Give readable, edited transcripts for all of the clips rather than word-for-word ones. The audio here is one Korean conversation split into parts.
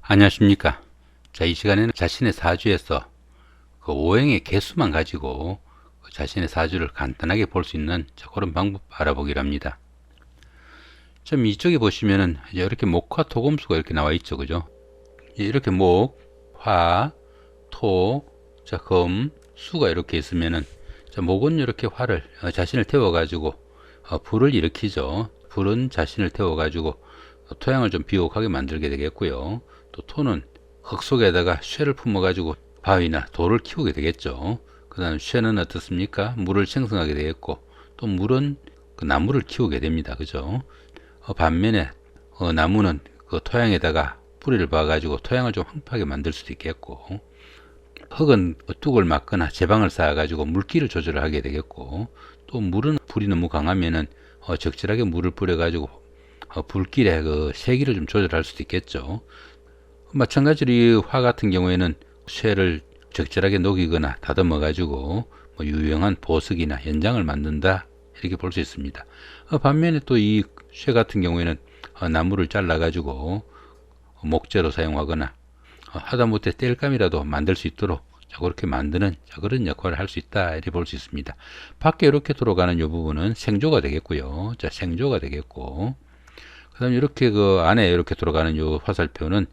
안녕하십니까. 자, 이 시간에는 자신의 사주에서 그 오행의 개수만 가지고 자신의 사주를 간단하게 볼 수 있는 그런 방법 알아보기로 합니다. 좀 이쪽에 보시면은 이렇게 목화 토금수가 이렇게 나와 있죠. 그죠? 이렇게 목, 화, 토, 자, 금, 수가 이렇게 있으면은 자, 목은 이렇게 화를 자신을 태워가지고 불을 일으키죠. 불은 자신을 태워가지고 토양을 좀 비옥하게 만들게 되겠고요. 또 토는 흙 속에다가 쇠를 품어가지고 바위나 돌을 키우게 되겠죠. 그 다음 쇠는 어떻습니까? 물을 생성하게 되겠고, 또 물은 그 나무를 키우게 됩니다. 그죠? 반면에 나무는 그 토양에다가 뿌리를 박아가지고 토양을 좀 황폐하게 만들 수도 있겠고, 흙은 뚝을 막거나 제방을 쌓아가지고 물기를 조절하게 되겠고, 또 물은 불이 너무 강하면은 적절하게 물을 뿌려가지고 불길의 그 세기를 좀 조절할 수도 있겠죠. 마찬가지로 이 화 같은 경우에는 쇠를 적절하게 녹이거나 다듬어 가지고 유용한 보석이나 연장을 만든다 이렇게 볼 수 있습니다. 반면에 또 이 쇠 같은 경우에는 나무를 잘라 가지고 목재로 사용하거나 하다못해 땔감이라도 만들 수 있도록 그렇게 만드는 그런 역할을 할 수 있다 이렇게 볼 수 있습니다. 밖에 이렇게 들어가는 이 부분은 생조가 되겠고요. 자, 생조가 되겠고, 그다음 이렇게 그 안에 이렇게 들어가는 이 화살표는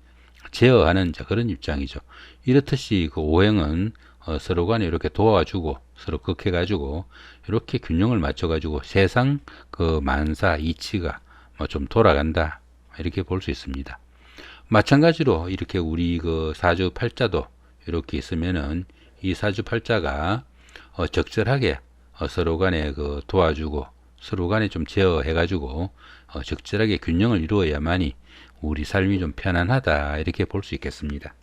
제어하는 그런 입장이죠. 이렇듯이 그 오행은 서로 간에 이렇게 도와주고 서로 극해가지고 이렇게 균형을 맞춰가지고 세상 그 만사 이치가 좀 돌아간다 이렇게 볼 수 있습니다. 마찬가지로 이렇게 우리 그 사주 팔자도 이렇게 있으면은 이 사주 팔자가 적절하게 서로 간에 그 도와주고 서로 간에 좀 제어해가지고 적절하게 균형을 이루어야만이 우리 삶이 좀 편안하다 이렇게 볼 수 있겠습니다.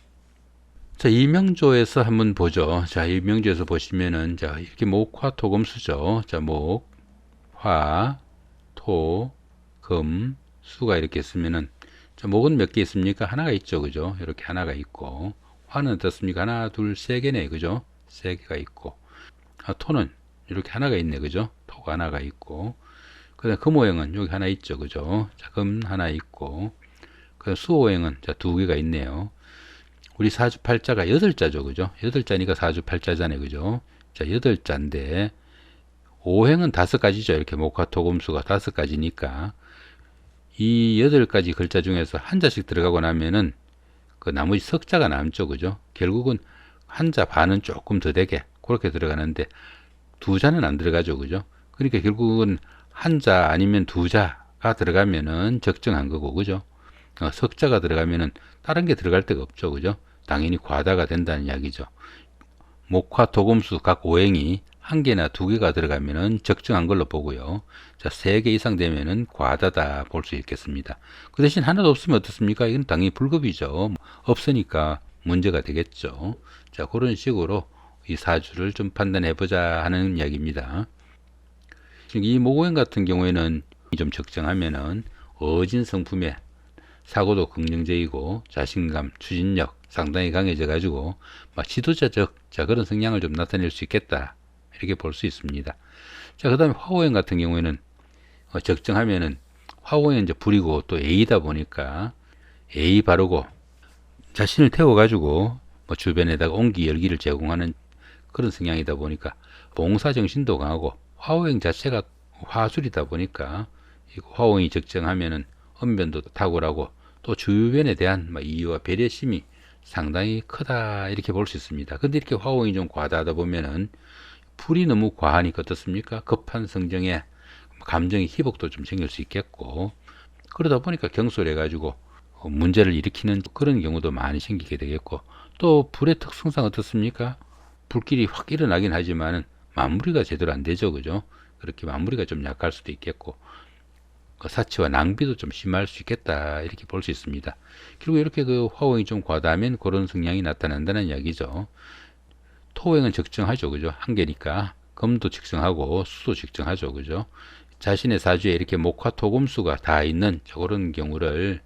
자, 이명조에서 한번 보죠. 자, 이명조에서 보시면은 자, 이렇게 목화 토금수죠. 자, 목, 화, 토, 금, 수가 이렇게 있으면은 자, 목은 몇 개 있습니까? 하나가 있죠. 그죠? 이렇게 하나가 있고, 화는 어떻습니까? 하나, 둘, 세 개네. 그죠? 세 개가 있고, 토는 이렇게 하나가 있네. 그죠? 토가 하나가 있고, 그 다음 금오행은 여기 하나 있죠. 그죠? 자, 금 하나 있고, 그 다음 수오행은 자, 두 개가 있네요. 우리 사주팔자가 8자죠. 그죠? 8자니까 사주팔자잖아요. 그죠? 자, 8자인데, 오행은 5가지죠. 이렇게 목화토금수가 5가지니까, 이 8가지 글자 중에서 한 자씩 들어가고 나면은 그 나머지 석자가 남죠. 그죠? 결국은 한자 반은 조금 더 되게 그렇게 들어가는데 두 자는 안 들어가죠. 그죠? 그러니까 결국은 한자 아니면 두 자가 들어가면은 적정한 거고. 그죠? 석자가 들어가면은 다른 게 들어갈 데가 없죠. 그죠? 당연히 과다가 된다는 이야기죠. 목화 토금수 각 오행이 한 개나 두 개가 들어가면은 적정한 걸로 보고요. 자, 3개 이상 되면은 과다다 볼 수 있겠습니다. 그 대신 하나도 없으면 어떻습니까? 이건 당연히 불급이죠. 없으니까 문제가 되겠죠. 자, 그런 식으로 이 사주를 좀 판단해 보자 하는 이야기입니다. 이 목오행 같은 경우에는 좀 적정하면은 어진 성품에 사고도 긍정적이고 자신감, 추진력 상당히 강해져 가지고 지도자적 그런 성향을 좀 나타낼 수 있겠다 이렇게 볼 수 있습니다. 자, 그다음에 화오행 같은 경우에는 적정하면은 화오행은 이제 불이고 또 A다 보니까 A 바르고 자신을 태워 가지고 주변에다가 온기 열기를 제공하는 그런 성향이다 보니까 봉사 정신도 강하고 화오행 자체가 화술이다 보니까 화오행이 적정하면은 언변도 탁월하고 또 주변에 대한 이해와 배려심이 상당히 크다 이렇게 볼 수 있습니다. 근데 이렇게 화오행이 좀 과다하다 보면은 불이 너무 과하니까 어떻습니까? 급한 성정에 감정의 희복도 좀 생길 수 있겠고, 그러다 보니까 경솔해 가지고 문제를 일으키는 그런 경우도 많이 생기게 되겠고, 또 불의 특성상 어떻습니까? 불길이 확 일어나긴 하지만은 마무리가 제대로 안 되죠. 그죠? 그렇게 마무리가 좀 약할 수도 있겠고, 그 사치와 낭비도 좀 심할 수 있겠다 이렇게 볼 수 있습니다. 결국 이렇게 그 화오행이 좀 과다하면 그런 성향이 나타난다는 이야기죠. 토오행은 적정하죠. 그죠? 한 개니까 금도 적정하고 수도 적정하죠. 그죠? 자신의 사주에 이렇게 목화 토금수가 다 있는 그런 경우를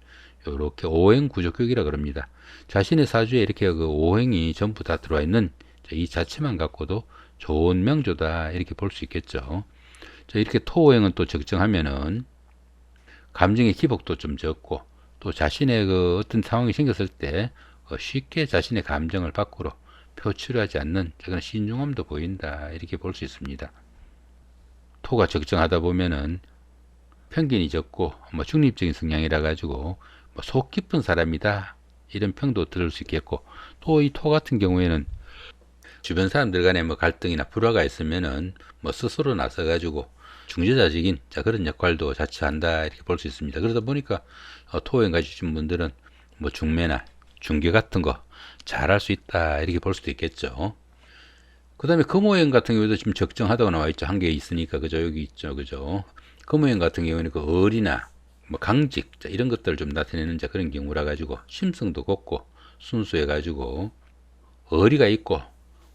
이렇게 오행 구조격이라 그럽니다. 자신의 사주에 이렇게 그 오행이 전부 다 들어와 있는 이 자체만 갖고도 좋은 명조다 이렇게 볼 수 있겠죠. 자, 이렇게 토오행은 또 적정하면은 감정의 기복도 좀 적고 또 자신의 그 어떤 상황이 생겼을 때 쉽게 자신의 감정을 밖으로 표출하지 않는 그런 신중함도 보인다, 이렇게 볼 수 있습니다. 토가 적정하다 보면은 편견이 적고 중립적인 성향이라 가지고 속 깊은 사람이다, 이런 평도 들을 수 있겠고, 또 이 토 같은 경우에는 주변 사람들 간에 갈등이나 불화가 있으면은 스스로 나서 가지고 중재자적인 그런 역할도 자처한다, 이렇게 볼 수 있습니다. 그러다 보니까 토오행 가지신 분들은 중매나 중개 같은 거 잘할 수 있다, 이렇게 볼 수도 있겠죠. 그 다음에 금오행 같은 경우에도 지금 적정하다고 나와 있죠. 한 개 있으니까, 그죠? 여기 있죠. 그죠? 금오행 같은 경우에는 그 어리나 강직 이런 것들을 좀 나타내는 그런 경우라 가지고 심성도 곱고 순수해 가지고 어리가 있고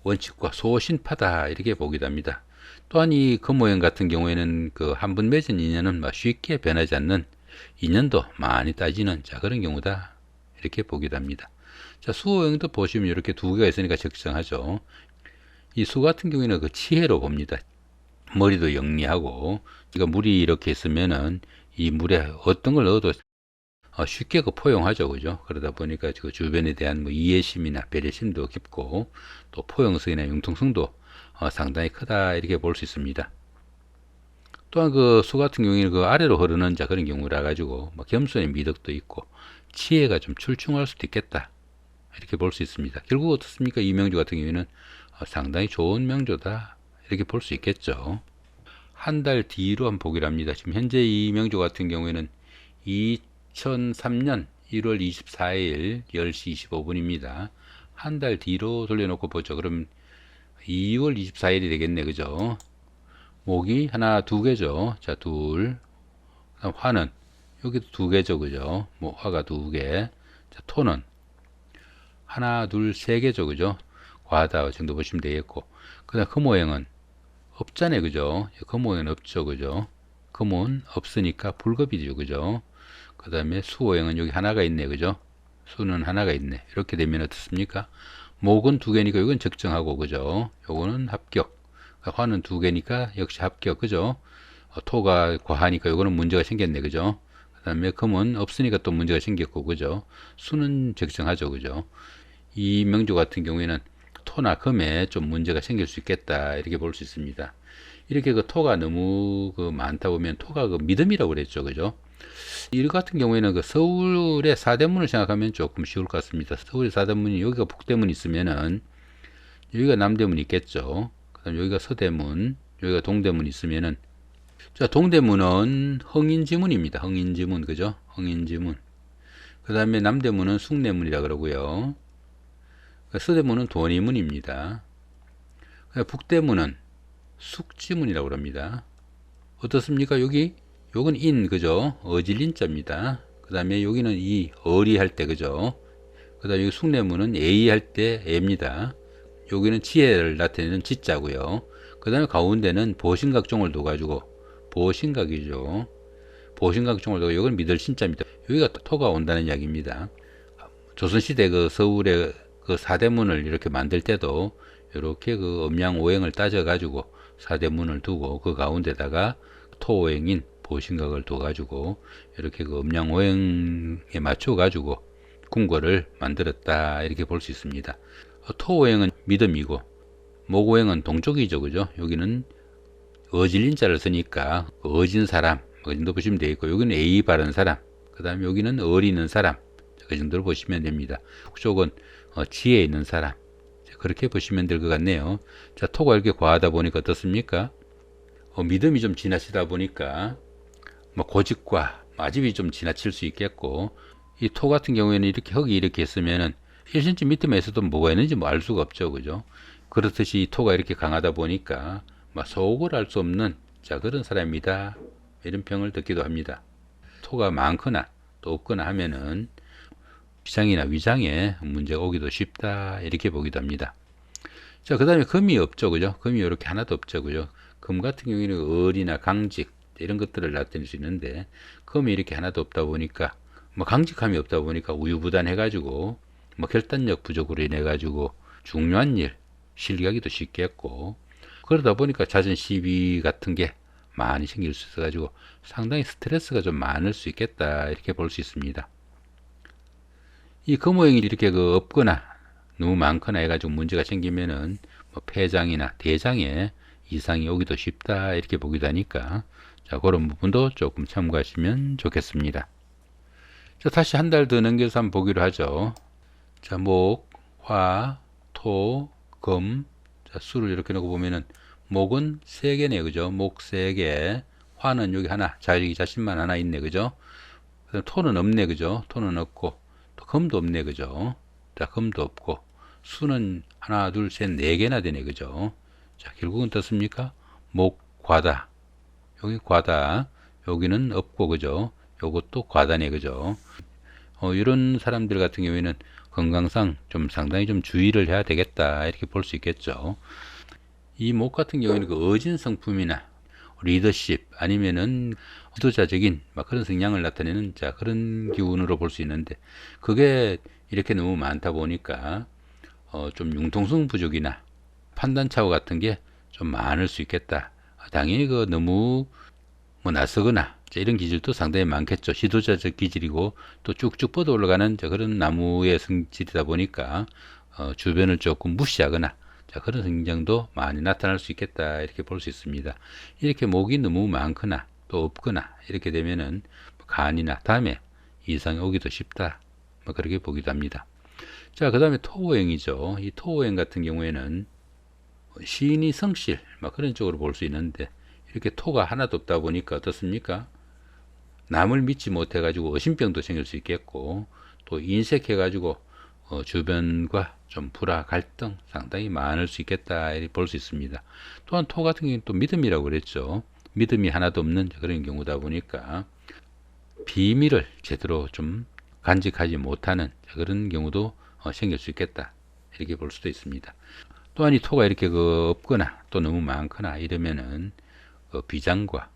원칙과 소신파다, 이렇게 보기도 합니다. 또한 이 금오행 같은 경우에는 그 한 번 맺은 인연은 쉽게 변하지 않는, 인연도 많이 따지는 그런 경우다, 이렇게 보기도 합니다. 자, 수오행도 보시면 이렇게 두 개가 있으니까 적정하죠. 이 수 같은 경우에는 그 치해로 봅니다. 머리도 영리하고, 그러니까 물이 이렇게 있으면은 이 물에 어떤 걸 넣어도 쉽게 그 포용하죠. 그죠? 그러다 보니까 그 주변에 대한 이해심이나 배려심도 깊고, 또 포용성이나 융통성도 상당히 크다, 이렇게 볼 수 있습니다. 또한 그 수 같은 경우에는 그 아래로 흐르는 그런 경우라 가지고 겸손의 미덕도 있고 치해가 좀 출중할 수도 있겠다, 이렇게 볼 수 있습니다. 결국 어떻습니까? 이 명조 같은 경우에는 상당히 좋은 명조다, 이렇게 볼 수 있겠죠. 한 달 뒤로 한번 보기로 합니다. 지금 현재 이 명조 같은 경우에는 2003년 1월 24일 10시 25분입니다. 한 달 뒤로 돌려놓고 보죠. 그럼 2월 24일이 되겠네. 그죠? 목이 하나, 두 개죠. 자, 둘. 그다음 화는 여기도 두 개죠. 그죠? 화가 두 개. 자, 토는 하나, 둘, 세 개죠. 그죠? 과다 정도 보시면 되겠고. 그 다음 금오행은 없잖아요. 그죠? 금오행은 없죠. 그죠? 금은 없으니까 불급이죠. 그죠? 그 다음에 수오행은 여기 하나가 있네. 그죠? 수는 하나가 있네. 이렇게 되면 어떻습니까? 목은 두 개니까 이건 적정하고, 그죠? 요거는 합격. 화는 두 개니까 역시 합격. 그죠? 토가 과하니까 요거는 문제가 생겼네. 그죠? 그 다음에 금은 없으니까 또 문제가 생겼고, 그죠? 수는 적정하죠. 그죠? 이 명조 같은 경우에는 토나 금에 좀 문제가 생길 수 있겠다, 이렇게 볼 수 있습니다. 이렇게 그 토가 너무 많다 보면 토가 그 믿음이라고 그랬죠. 그죠? 이 같은 경우에는 그 서울의 사대문을 생각하면 조금 쉬울 것 같습니다. 서울의 사대문이 여기가 북대문 있으면은 여기가 남대문 있겠죠. 그다음 여기가 서대문, 여기가 동대문 있으면은, 자, 동대문은 흥인지문입니다. 흥인지문. 그죠? 흥인지문. 그 다음에 남대문은 숭례문이라 그러고요. 서대문은 돈이문입니다. 북대문은 숙지문이라고 합니다. 어떻습니까? 여기 요건 인, 그죠? 어질린자입니다. 그 다음에 여기는 이 어리 할 때, 그죠? 그 다음에 여기 숭례문은 에이 할 때 에입니다. 여기는 지혜를 나타내는 지자고요. 그 다음에 가운데는 보신각종을 둬가지고 보신각이죠. 보신각종을 둬가지고 이건 믿을 신자입니다. 여기가 토가 온다는 이야기입니다. 조선시대 그 서울의 그 사대문을 이렇게 만들 때도 이렇게 그 음양오행을 따져가지고 사대문을 두고 그 가운데다가 토오행인 보신각을 둬가지고 이렇게 그 음양오행에 맞춰가지고 궁궐을 만들었다, 이렇게 볼 수 있습니다. 토오행은 믿음이고 목오행은 동쪽이죠. 그죠? 여기는 어질린 자를 쓰니까 어진 사람, 그 정도 보시면 되겠고, 여기는 에이 바른 사람, 그 다음에 여기는 어리는 사람, 그 정도로 보시면 됩니다. 북쪽은 지혜 있는 사람, 그렇게 보시면 될 것 같네요. 자, 토가 이렇게 과하다 보니까 어떻습니까? 믿음이 좀 지나치다 보니까 고집과 마집이 좀 지나칠 수 있겠고, 이 토 같은 경우에는 이렇게 흙이 이렇게 있으면은 1cm 밑에만 있어도 뭐가 있는지 알 수가 없죠. 그죠? 그렇듯이 이 토가 이렇게 강하다 보니까 속을 알 수 없는 그런 사람이다, 이런 평을 듣기도 합니다. 토가 많거나 또 없거나 하면은 시장이나 위장에 문제가 오기도 쉽다, 이렇게 보기도 합니다. 자, 그 다음에 금이 없죠. 그죠? 금이 이렇게 하나도 없죠. 그죠? 금 같은 경우에는 을이나 강직 이런 것들을 나타낼 수 있는데, 금이 이렇게 하나도 없다 보니까 강직함이 없다 보니까 우유부단해 가지고 결단력 부족으로 인해 가지고 중요한 일 실기하기도 쉽겠고, 그러다 보니까 잦은 시비 같은 게 많이 생길 수 있어 가지고 상당히 스트레스가 좀 많을 수 있겠다, 이렇게 볼 수 있습니다. 이 금오행이 이렇게 그 없거나 너무 많거나 해가지고 문제가 생기면은 뭐 폐장이나 대장에 이상이 오기도 쉽다 이렇게 보기도 하니까 자 그런 부분도 조금 참고하시면 좋겠습니다. 자 다시 한 달 더 넘겨서 한번 보기로 하죠. 자 목, 화, 토, 금, 자 수를 이렇게 놓고 보면은 목은 3개네 그죠? 목 3개, 화는 여기 하나, 자기 자신만 하나 있네 그죠? 그다음 토는 없네 그죠? 토는 없고 또 금도 없네 그죠? 자 금도 없고 수는 하나 둘 셋 4개나 되네 그죠? 자 결국은 어떻습니까? 목 과다, 여기 과다, 여기는 없고 그죠? 요것도 과다네 그죠? 이런 사람들 같은 경우에는 건강상 좀 상당히 좀 주의를 해야 되겠다 이렇게 볼 수 있겠죠. 이 목 같은 경우에는 그 어진 성품이나 리더십 아니면은 지도자적인 막 그런 성향을 나타내는 자 그런 기운으로 볼 수 있는데 그게 이렇게 너무 많다 보니까 좀 융통성 부족이나 판단 착오 같은 게 좀 많을 수 있겠다. 당연히 그 너무 뭐 나서거나 이런 기질도 상당히 많겠죠. 지도자적 기질이고 또 쭉쭉 뻗어 올라가는 그런 나무의 성질이다 보니까 주변을 조금 무시하거나 자, 그런 성장도 많이 나타날 수 있겠다 이렇게 볼 수 있습니다. 이렇게 목이 너무 많거나 또 없거나 이렇게 되면은 간이나 담에 이상이 오기도 쉽다 뭐 그렇게 보기도 합니다. 자, 그 다음에 토오행이죠. 이 토오행 같은 경우에는 시인이 성실 막 그런 쪽으로 볼 수 있는데 이렇게 토가 하나도 없다 보니까 어떻습니까? 남을 믿지 못해 가지고 의심병도 생길 수 있겠고 또 인색해 가지고 주변과 좀 불화 갈등 상당히 많을 수 있겠다 이렇게 볼 수 있습니다. 또한 토 같은 경우는 또 믿음이라고 그랬죠. 믿음이 하나도 없는 그런 경우다 보니까 비밀을 제대로 좀 간직하지 못하는 그런 경우도 생길 수 있겠다 이렇게 볼 수도 있습니다. 또한 이 토가 이렇게 그 없거나 또 너무 많거나 이러면은 비장과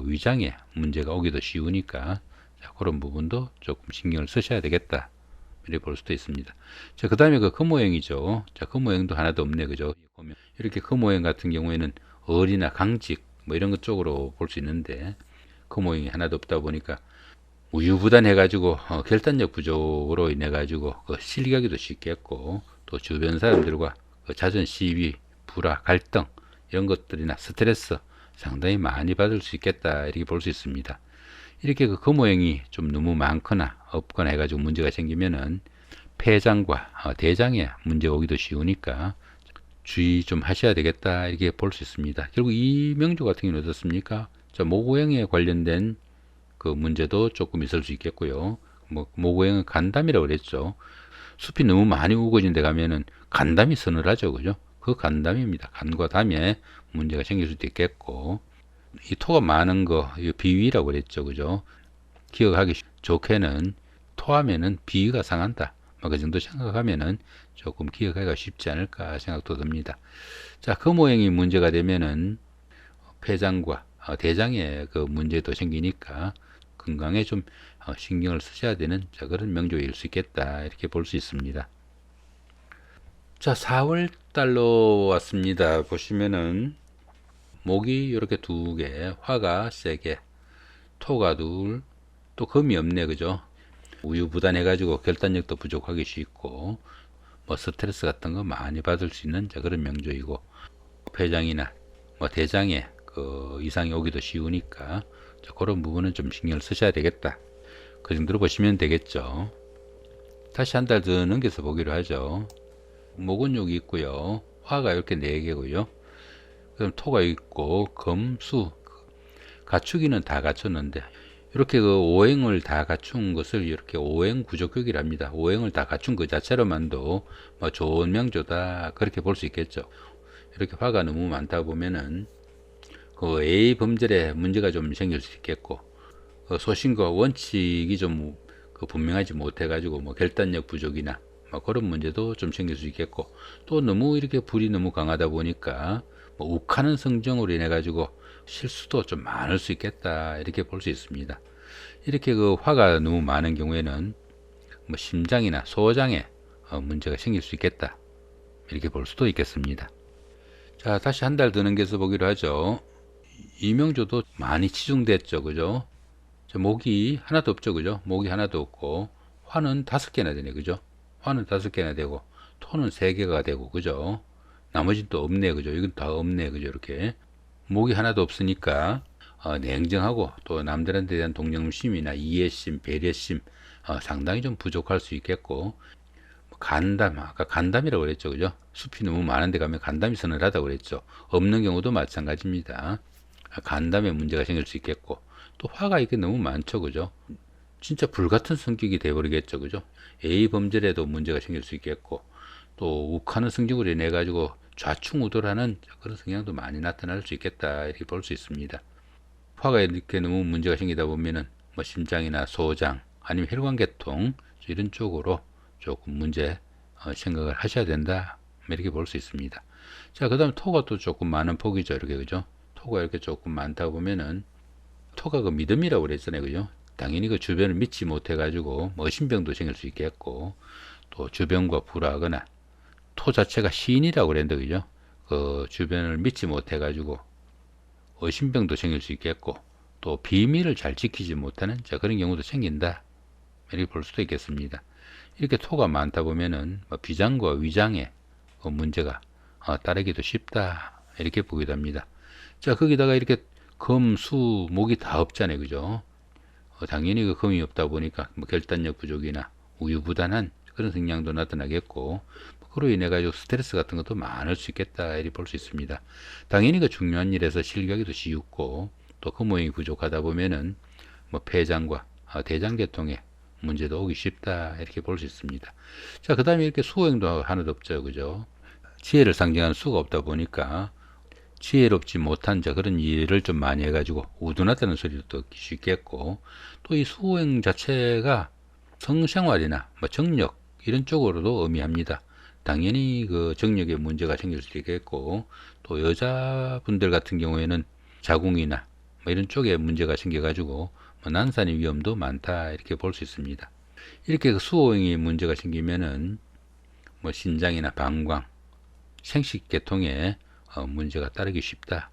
위장에 문제가 오기도 쉬우니까 자, 그런 부분도 조금 신경을 쓰셔야 되겠다 이렇게 볼 수도 있습니다. 자, 그 다음에 그 금오행이죠. 자, 금오행도 하나도 없네 그죠? 보면 이렇게 금오행 같은 경우에는 을이나 강직 뭐 이런 것 쪽으로 볼 수 있는데 금오행이 하나도 없다 보니까 우유부단해 가지고 결단력 부족으로 인해 가지고 실격하기도 쉽겠고 또 주변 사람들과 잦은 시비, 불화, 갈등 이런 것들이나 스트레스 상당히 많이 받을 수 있겠다 이렇게 볼 수 있습니다. 이렇게 그 금오행이 좀 너무 많거나 없거나 해가지고 문제가 생기면은 폐장과 대장에 문제 오기도 쉬우니까 주의 좀 하셔야 되겠다 이렇게 볼 수 있습니다. 결국 이 명조 같은 경우는 어떻습니까? 자, 목오행에 관련된 그 문제도 조금 있을 수 있겠고요. 뭐 목오행은 간담이라고 그랬죠. 숲이 너무 많이 우거진 데 가면은 간담이 서늘하죠. 그죠? 그 간담입니다. 간과 담에 문제가 생길 수도 있겠고 이 토가 많은 거 이 비위라고 그랬죠. 그죠? 기억하기 좋게는 토하면은 비위가 상한다. 그 정도 생각하면은 조금 기억하기가 쉽지 않을까 생각도 듭니다. 자, 그 모양이 문제가 되면은 폐장과 대장에 그 문제도 생기니까 건강에 좀 신경을 쓰셔야 되는 자, 그런 명조일 수 있겠다 이렇게 볼 수 있습니다. 자, 4월 달로 왔습니다. 보시면은 목이 이렇게 2개, 화가 3개, 토가 2, 또 금이 없네 그죠? 우유부단해 가지고 결단력도 부족하기 쉽고 뭐 스트레스 같은 거 많이 받을 수 있는 자, 그런 명조이고 폐장이나 뭐 대장에 그 이상이 오기도 쉬우니까 자, 그런 부분은 좀 신경을 쓰셔야 되겠다. 그 정도로 보시면 되겠죠. 다시 한 달 더 넘겨서 보기로 하죠. 목은 여기 있고요. 화가 이렇게 4개고요. 그럼 토가 있고 금, 수, 갖추기는 다 갖췄는데 이렇게 그 오행을 다 갖춘 것을 이렇게 오행 구조격이랍니다. 오행을 다 갖춘 그 자체로만도 뭐 좋은 명조다 그렇게 볼 수 있겠죠. 이렇게 화가 너무 많다 보면은 그 A 범절에 문제가 좀 생길 수 있겠고 소신과 원칙이 좀 그 분명하지 못해 가지고 뭐 결단력 부족이나 뭐 그런 문제도 좀 생길 수 있겠고 또 너무 이렇게 불이 너무 강하다 보니까 뭐 욱하는 성정으로 인해 가지고 실수도 좀 많을 수 있겠다 이렇게 볼 수 있습니다. 이렇게 그 화가 너무 많은 경우에는 뭐 심장이나 소장에 문제가 생길 수 있겠다 이렇게 볼 수도 있겠습니다. 자, 다시 한 달 더 넘겨서 보기로 하죠. 이명조도 많이 치중됐죠 그죠? 자, 목이 하나도 없죠 그죠? 목이 하나도 없고 화는 5개나 되네, 그죠? 화는 5개나 되고, 토는 3개가 되고, 그죠? 나머지는 또 없네, 그죠? 이건 다 없네, 그죠? 이렇게. 목이 하나도 없으니까, 냉정하고, 또 남들한테 대한 동정심이나 이해심, 배려심, 상당히 좀 부족할 수 있겠고, 간담, 아까 간담이라고 그랬죠, 그죠? 숲이 너무 많은데 가면 간담이 서늘하다고 그랬죠. 없는 경우도 마찬가지입니다. 간담에 문제가 생길 수 있겠고, 또 화가 이게 너무 많죠, 그죠? 진짜 불같은 성격이 돼버리겠죠, 그죠? A 범절에도 문제가 생길 수 있겠고, 또 욱하는 성격으로 인해 가지고 좌충우돌하는 그런 성향도 많이 나타날 수 있겠다, 이렇게 볼 수 있습니다. 화가 이렇게 너무 문제가 생기다 보면은 뭐 심장이나 소장 아니면 혈관계통 이런 쪽으로 조금 문제 생각을 하셔야 된다, 이렇게 볼 수 있습니다. 자, 그 다음 토가 또 조금 많은 폭이죠, 이렇게, 그죠? 토가 이렇게 조금 많다 보면은 토가 그 믿음이라고 그랬잖아요, 그죠? 당연히 그 주변을 믿지 못해 가지고 뭐 의심병도 생길 수 있겠고, 또 주변과 불화하거나, 토 자체가 시인이라고 그랬는데, 그죠? 그 주변을 믿지 못해 가지고 의심병도 생길 수 있겠고, 또 비밀을 잘 지키지 못하는 그런 경우도 생긴다, 이렇게 볼 수도 있겠습니다. 이렇게 토가 많다 보면은 뭐 비장과 위장에 문제가 따르기도 쉽다, 이렇게 보기도 합니다. 자, 거기다가 이렇게 금, 수, 목이 다 없잖아요, 그죠? 당연히 그 금이 없다 보니까 뭐 결단력 부족이나 우유부단한 그런 성향도 나타나겠고, 그로 인해 가지고 스트레스 같은 것도 많을 수 있겠다, 이렇게 볼 수 있습니다. 당연히 그 중요한 일에서 실격하기도 쉬웠고, 또 그 모양이 부족하다 보면은 뭐 폐장과 대장계통에 문제도 오기 쉽다, 이렇게 볼 수 있습니다. 자, 그 다음에 이렇게 수호행도 하나도 없죠, 그죠? 지혜를 상징하는 수가 없다 보니까 지혜롭지 못한 그런 일을 좀 많이 해가지고 우둔하다는 소리도 듣기 쉽겠고, 또 이 수호행 자체가 성생활이나 뭐 정력 이런 쪽으로도 의미합니다. 당연히 그 정력에 문제가 생길 수도 있겠고, 또 여자분들 같은 경우에는 자궁이나 뭐 이런 쪽에 문제가 생겨가지고 뭐 난산의 위험도 많다, 이렇게 볼 수 있습니다. 이렇게 그 수호행에 문제가 생기면은 뭐 신장이나 방광, 생식계통에 문제가 따르기 쉽다,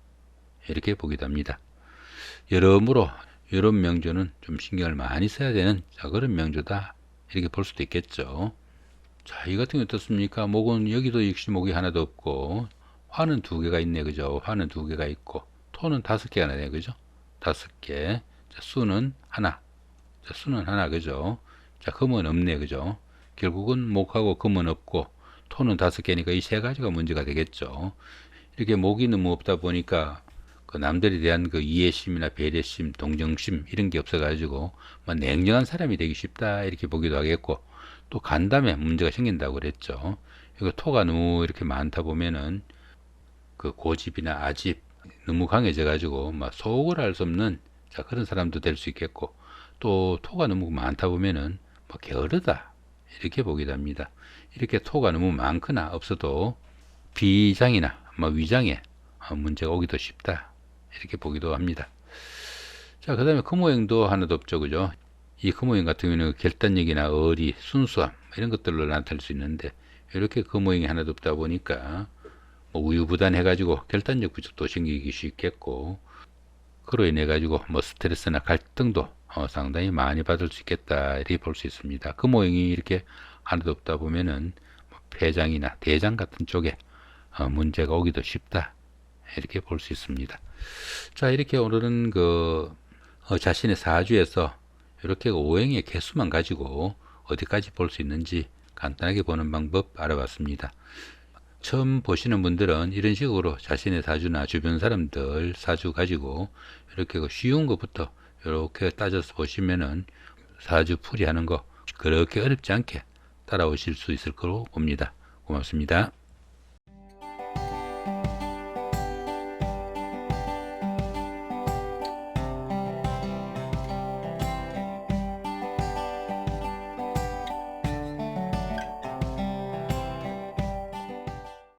이렇게 보기도 합니다. 여러모로 이런 명조는 좀 신경을 많이 써야 되는 그런 명조다, 이렇게 볼 수도 있겠죠. 자, 이 같은 게 어떻습니까? 목은 여기도 역시 목이 하나도 없고, 화는 2개가 있네, 그죠? 화는 2개가 있고, 토는 5개가 나네, 그죠? 5개. 자, 수는 하나. 자, 수는 하나, 그죠? 자, 금은 없네, 그죠? 결국은 목하고 금은 없고, 토는 5개니까 이 3가지가 문제가 되겠죠. 이렇게 목이 너무 없다 보니까 그 남들에 대한 그 이해심이나 배려심, 동정심 이런 게 없어가지고 뭐 냉정한 사람이 되기 쉽다, 이렇게 보기도 하겠고, 또 간담에 문제가 생긴다고 그랬죠. 이거 토가 너무 이렇게 많다 보면은 그 고집이나 아집 너무 강해져 가지고 막 속을 알 수 없는 그런 사람도 될 수 있겠고, 또 토가 너무 많다 보면은 뭐 게으르다, 이렇게 보기도 합니다. 이렇게 토가 너무 많거나 없어도 비장이나 뭐 위장에 문제가 오기도 쉽다, 이렇게 보기도 합니다. 자, 그 다음에 금오행도 하나도 없죠, 그죠? 이 금오행 같은 경우는 결단력이나 의리, 순수함 이런 것들로 나타날 수 있는데, 이렇게 금오행이 하나도 없다 보니까 뭐 우유부단 해가지고 결단력 부족도 생기기 쉽겠고, 그로 인해 가지고 뭐 스트레스나 갈등도 상당히 많이 받을 수 있겠다, 이렇게 볼 수 있습니다. 금오행이 이렇게 하나도 없다 보면은 뭐 폐장이나 대장 같은 쪽에 문제가 오기도 쉽다, 이렇게 볼 수 있습니다. 자, 이렇게 오늘은 그 자신의 사주에서 이렇게 오행의 개수만 가지고 어디까지 볼 수 있는지 간단하게 보는 방법 알아봤습니다. 처음 보시는 분들은 이런 식으로 자신의 사주나 주변 사람들 사주 가지고 이렇게 쉬운 것부터 이렇게 따져서 보시면은 사주 풀이하는 거 그렇게 어렵지 않게 따라오실 수 있을 거로 봅니다. 고맙습니다.